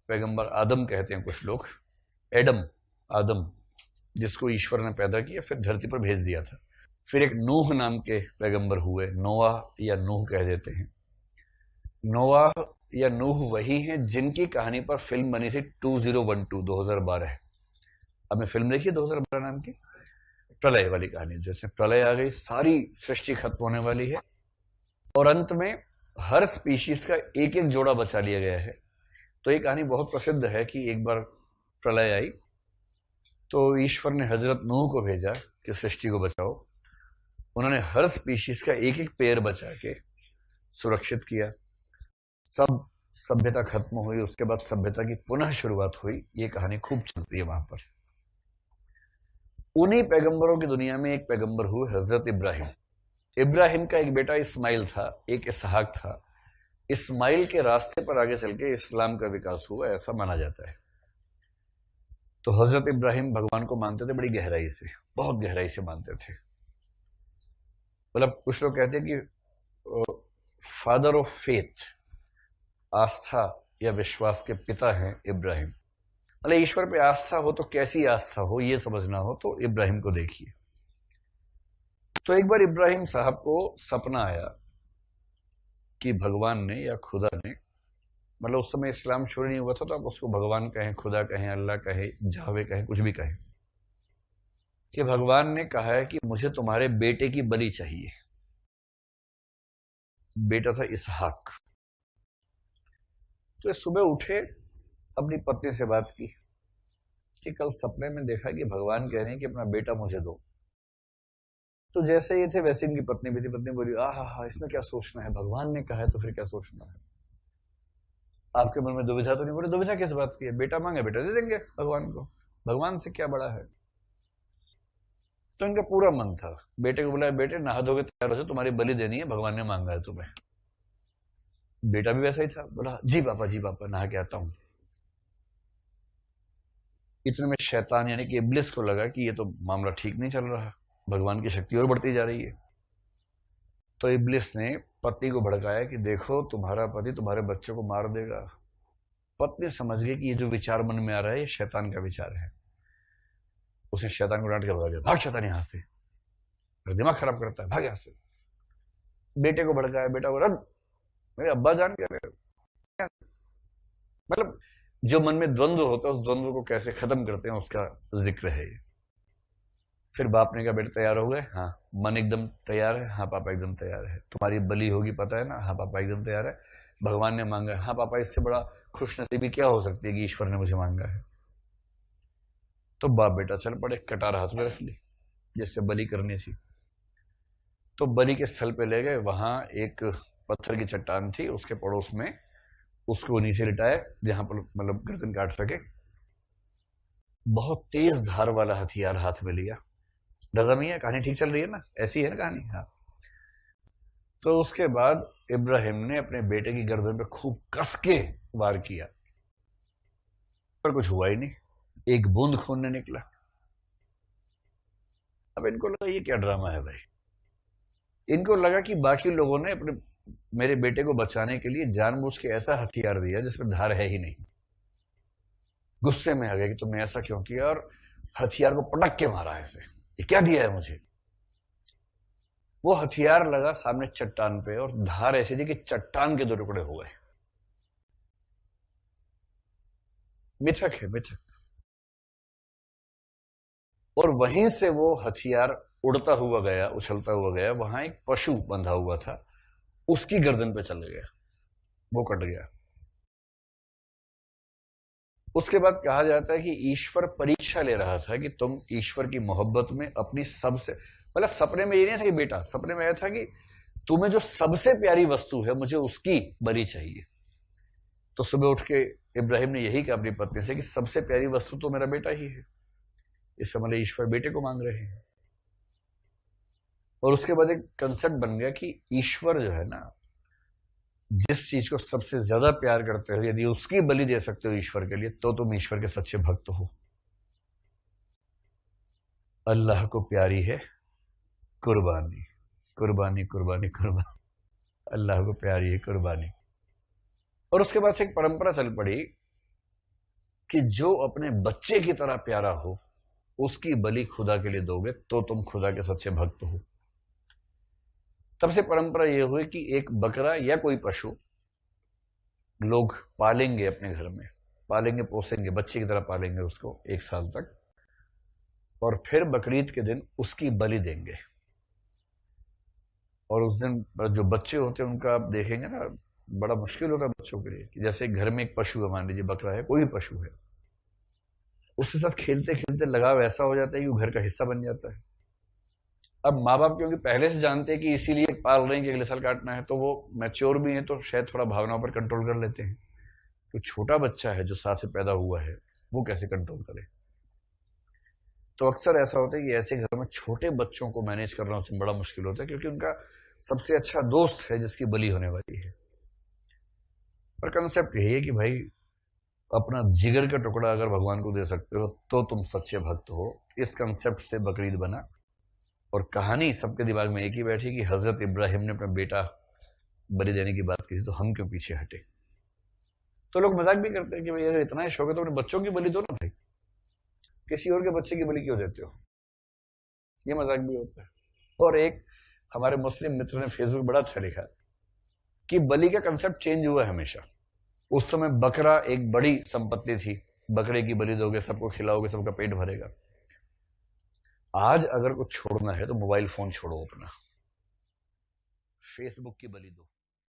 पैगंबर आदम कहते हैं कुछ लोग, एडम, आदम, जिसको ईश्वर ने पैदा किया फिर धरती पर भेज दिया था। फिर एक नूह नाम के पैगंबर हुए, नोआह या नूह कह देते हैं। नोआह या नूह वही हैं जिनकी कहानी पर फिल्म बनी थी 2012। आपने फिल्म देखी 2012 नाम की, प्रलय वाली कहानी, जैसे प्रलय आ गई, सारी सृष्टि खत्म होने वाली है और अंत में हर स्पीशीज का एक एक जोड़ा बचा लिया गया है। तो ये कहानी बहुत प्रसिद्ध है कि एक बार प्रलय आई तो ईश्वर ने हजरत नूह को भेजा कि सृष्टि को बचाओ। उन्होंने हर स्पीशीज का एक एक पेड़ बचा के सुरक्षित किया। सब सभ्यता खत्म हुई, उसके बाद सभ्यता की पुनः शुरुआत हुई। ये कहानी खूब चलती है वहां पर। उन्हीं पैगंबरों की दुनिया में एक पैगंबर हुए हजरत इब्राहिम। इब्राहिम का एक बेटा इस्माइल था, एक इसहाक था। इस्माइल के रास्ते पर आगे चल के इस्लाम का विकास हुआ, ऐसा माना जाता है। तो हजरत इब्राहिम भगवान को मानते थे बड़ी गहराई से, बहुत गहराई से मानते थे। मतलब कुछ लोग कहते हैं कि फादर ऑफ फेथ, आस्था या विश्वास के पिता हैं इब्राहिम। मतलब ईश्वर पे आस्था हो तो कैसी आस्था हो ये समझना हो तो इब्राहिम को देखिए। तो एक बार इब्राहिम साहब को सपना आया कि भगवान ने या खुदा ने, मतलब उस समय इस्लाम शुरू नहीं हुआ था तो आप उसको भगवान कहें, खुदा कहें, अल्लाह कहें, जावे कहें, कुछ भी कहें, कि भगवान ने कहा है कि मुझे तुम्हारे बेटे की बलि चाहिए। बेटा था इसहाक। तो सुबह उठे, अपनी पत्नी से बात की कि कल सपने में देखा कि भगवान कह रहे हैं कि अपना बेटा मुझे दो। तो जैसे ये थे वैसे इनकी पत्नी भी थी। पत्नी बोली, हा, इसमें क्या सोचना है, भगवान ने कहा है तो फिर क्या सोचना है, आपके मन में दुविधा तो नहीं? बोले दुविधा किस बात की है, बेटा मांगे बेटा दे देंगे भगवान को, भगवान से क्या बड़ा है। तो इनका पूरा मन था, बेटे को बुलाया, बेटे नहा धो के तैयार हो जाओ, तुम्हारी बलि देनी है, भगवान ने मांगा है तुम्हें। बेटा भी वैसा ही था, बोला जी पापा, जी पापा, नहा के आता हूं। इतने में शैतान यानी कि इब्लिस को लगा कि ये तो मामला ठीक नहीं चल रहा, भगवान की शक्ति और बढ़ती जा रही है। तो इब्लिस ने पत्नी को भड़काया कि देखो तुम्हारा पति तुम्हारे बच्चे को मार देगा। पत्नी समझ गई कि ये जो विचार मन में आ रहा है ये शैतान का विचार है। उसने शैतान को डांट के भगा दिया, भाग शैतान यहां से, दिमाग खराब करता है, भाग यहां से। बेटे को भड़काया, बेटा को, रब मेरे अब्बा जान के, मतलब जो मन में द्वंद्व होता है उस द्वंद्व को कैसे खत्म करते हैं उसका जिक्र है ये। फिर बाप ने कहा बेटा तैयार हो गए? हाँ। मन एकदम तैयार है? हाँ पापा एकदम तैयार है। तुम्हारी बलि होगी पता है ना? हाँ पापा एकदम तैयार है। भगवान ने मांगा है? हाँ पापा, इससे बड़ा खुशनसीबी क्या हो सकती है कि ईश्वर ने मुझे मांगा है। तो बाप बेटा चल पड़े, कटार हाथ में रख ली जिससे बलि करनी थी। तो बलि के स्थल पे ले गए, वहां एक पत्थर की चट्टान थी, उसके पड़ोस में उसको नीचे लिटाए जहां पर मतलब गर्दन काट सके। बहुत तेज धार वाला हथियार हाथ में लिया। रजा मियां, कहानी ठीक चल रही है ना? ऐसी है ना कहानी? हाँ। तो उसके बाद इब्राहिम ने अपने बेटे की गर्दन पे खूब कस के वार किया, पर कुछ हुआ ही नहीं, एक बूंद खून नहीं निकला। अब इनको लगा ये क्या ड्रामा है भाई। इनको लगा कि बाकी लोगों ने अपने मेरे बेटे को बचाने के लिए जानबूझ के ऐसा हथियार दिया जिसमें धार है ही नहीं। गुस्से में आ गया कि तुमने ऐसा क्यों किया, और हथियार को पटक के मारा ऐसे, ये क्या दिया है मुझे। वो हथियार लगा सामने चट्टान पे और धार ऐसी थी कि चट्टान के दो टुकड़े हो गए। मिथक है, मिथक। और वहीं से वो हथियार उड़ता हुआ गया, उछलता हुआ गया, वहां एक पशु बंधा हुआ था, उसकी गर्दन पे चल गया, वो कट गया। उसके बाद कहा जाता है कि ईश्वर परीक्षा ले रहा था कि तुम ईश्वर की मोहब्बत में अपनी सबसे, मतलब सपने में ये नहीं था कि बेटा, सपने में यह था कि तुम्हें जो सबसे प्यारी वस्तु है मुझे उसकी बलि चाहिए। तो सुबह उठ के इब्राहिम ने यही कहा अपनी पत्नी से कि सबसे प्यारी वस्तु तो मेरा बेटा ही है। इस मतलब ईश्वर बेटे को मांग रहे हैं। और उसके बाद एक कंसेप्ट बन गया कि ईश्वर जो है ना, जिस चीज को सबसे ज्यादा प्यार करते हो, यदि उसकी बलि दे सकते हो ईश्वर के लिए, तो तुम ईश्वर के सच्चे भक्त हो। अल्लाह को प्यारी है कुर्बानी, कुर्बानी, कुर्बानी, कुर्बानी। अल्लाह को प्यारी है कुर्बानी। और उसके बाद से एक परंपरा चल पड़ी कि जो अपने बच्चे की तरह प्यारा हो उसकी बलि खुदा के लिए दोगे तो तुम खुदा के सच्चे भक्त हो। तब से परंपरा यह हुई कि एक बकरा या कोई पशु लोग पालेंगे, अपने घर में पालेंगे, पोसेंगे, बच्चे की तरह पालेंगे उसको 1 साल तक, और फिर बकरीद के दिन उसकी बलि देंगे। और उस दिन जो बच्चे होते हैं उनका आप देखेंगे ना, बड़ा मुश्किल होता है बच्चों के लिए कि जैसे घर में एक पशु है, मान लीजिए बकरा है, कोई पशु है, उसके साथ खेलते खेलते लगाव ऐसा हो जाता है कि वो घर का हिस्सा बन जाता है। अब माँ बाप क्योंकि पहले से जानते हैं कि इसीलिए पाल रहे हैं कि अगले साल काटना है, तो वो मैच्योर भी हैं तो शायद थोड़ा भावनाओं पर कंट्रोल कर लेते हैं। तो छोटा बच्चा है जो साथ में पैदा हुआ है, वो कैसे कंट्रोल करे? तो अक्सर ऐसा होता है कि ऐसे घर में छोटे बच्चों को मैनेज करना उसमें बड़ा मुश्किल होता है, क्योंकि उनका सबसे अच्छा दोस्त है जिसकी बलि होने वाली है। पर कंसेप्ट यही है कि भाई अपना जिगर का टुकड़ा अगर भगवान को दे सकते हो तो तुम सच्चे भक्त हो। इस कंसेप्ट से बकरीद बना, और कहानी सबके दिमाग में एक ही बैठी कि हजरत इब्राहिम ने अपना बेटा बलि देने की बात की थी, तो हम क्यों पीछे हटे? तो लोग मजाक भी करते हैं कि भाई अगर इतना ही शौक है तो अपने बच्चों की बलि दो ना भाई, किसी और के बच्चे की बलि क्यों देते हो? ये मजाक भी होता है। और एक हमारे मुस्लिम मित्र ने फेसबुक बड़ा अच्छा लिखा कि बलि का कंसेप्ट चेंज हुआ है हमेशा। उस समय बकरा एक बड़ी संपत्ति थी, बकरे की बलि दोगे, सबको खिलाओगे, सबका पेट भरेगा। आज अगर कुछ छोड़ना है तो मोबाइल फोन छोड़ो अपना, फेसबुक की बलि दो।